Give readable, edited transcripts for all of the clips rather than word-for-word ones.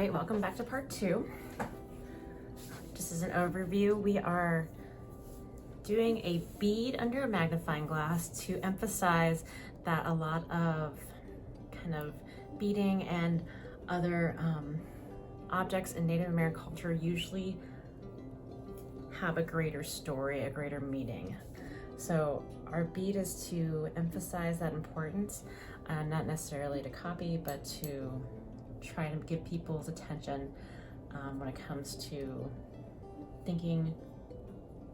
right, welcome back to part 2. Just as an overview, we are doing a bead under a magnifying glass to emphasize that a lot of kind of beading and other objects in Native American culture usually have a greater story, a greater meaning. So our bead is to emphasize that importance, not necessarily to copy, but to try to get people's attention when it comes to thinking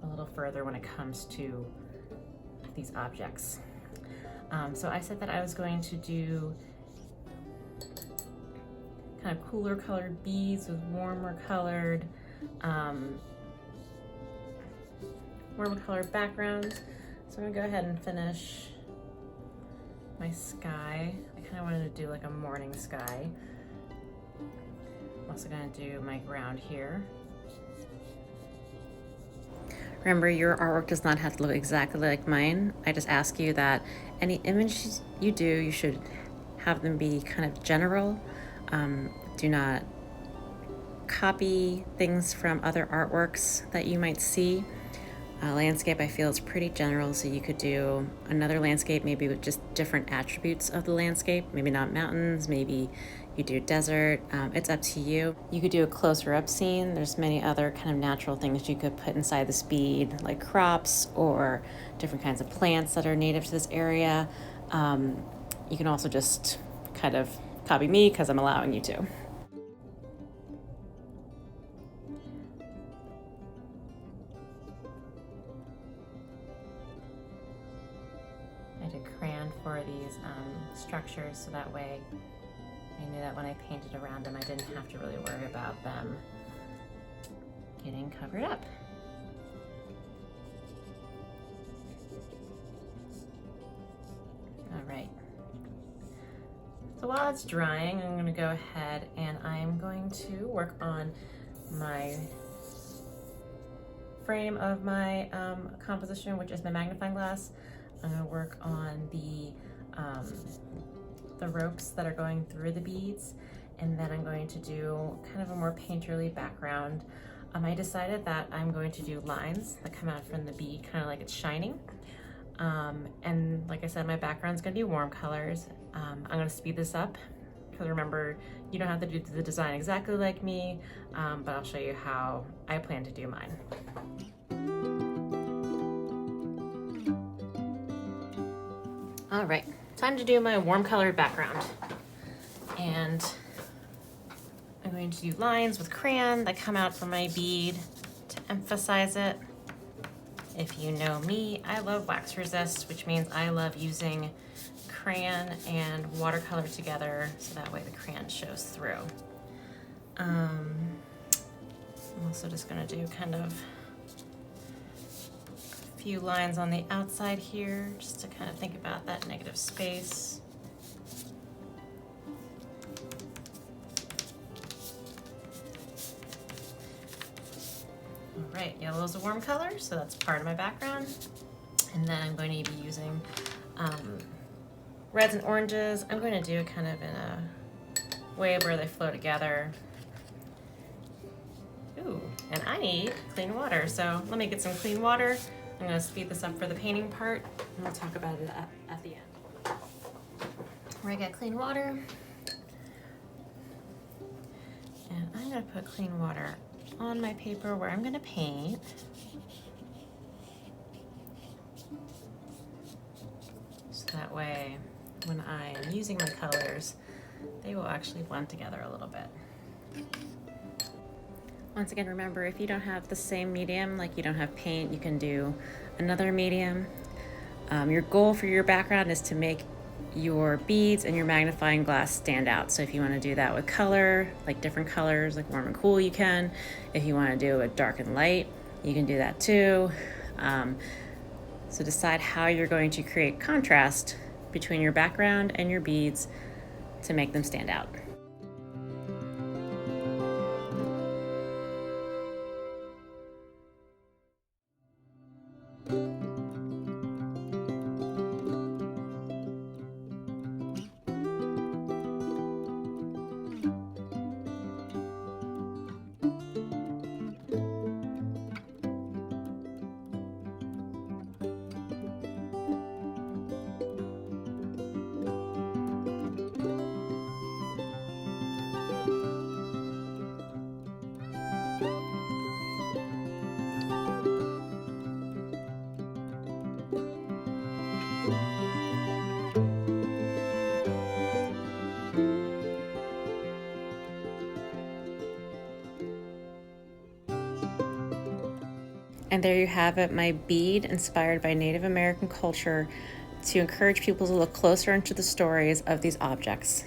a little further when it comes to these objects. So I said that I was going to do kind of cooler colored beads with warmer colored backgrounds. So I'm gonna go ahead and finish my sky. I kind of wanted to do like a morning sky. I'm also gonna do my ground here. Remember, your artwork does not have to look exactly like mine. I just ask you that any images you do, you should have them be kind of general. Do not copy things from other artworks that you might see. Landscape, I feel, is pretty general, so you could do another landscape maybe with just different attributes of the landscape. Maybe not mountains, maybe you do desert. It's up to you. You could do a closer up scene. There's many other kind of natural things you could put inside this bead, like crops or different kinds of plants that are native to this area. You can also just kind of copy me because I'm allowing you to. I did crayon for these structures, so that way I knew that when I painted around them, I didn't have to really worry about them getting covered up. All right. So while it's drying, I'm going to go ahead and I'm going to work on my frame of my composition, which is my magnifying glass. I'm going to work on the ropes that are going through the beads, and then I'm going to do kind of a more painterly background. I decided that I'm going to do lines that come out from the bead, kind of like it's shining. And like I said, my background's going to be warm colors. I'm going to speed this up because remember, you don't have to do the design exactly like me, but I'll show you how I plan to do mine. All right, time to do my warm colored background. And I'm going to do lines with crayon that come out from my bead to emphasize it. If you know me, I love wax resist, which means I love using crayon and watercolor together so that way the crayon shows through. I'm also just gonna do kind of a few lines on the outside here just to kind of think about that negative space. All right, yellow's a warm color, so that's part of my background. And then I'm going to be using reds and oranges. I'm going to do it kind of in a way where they flow together. Ooh, and I need clean water, so let me get some clean water. I'm going to speed this up for the painting part, and we'll talk about it at the end. Where I get clean water, and I'm going to put clean water on my paper where I'm going to paint. So that way, when I'm using my colors, they will actually blend together a little bit. Once again, remember, if you don't have the same medium, like you don't have paint, you can do another medium. Your goal for your background is to make your beads and your magnifying glass stand out. So if you want to do that with color, like different colors, like warm and cool, you can. If you want to do it dark and light, you can do that too. So decide how you're going to create contrast between your background and your beads to make them stand out. And there you have it, my bead inspired by Native American culture to encourage people to look closer into the stories of these objects.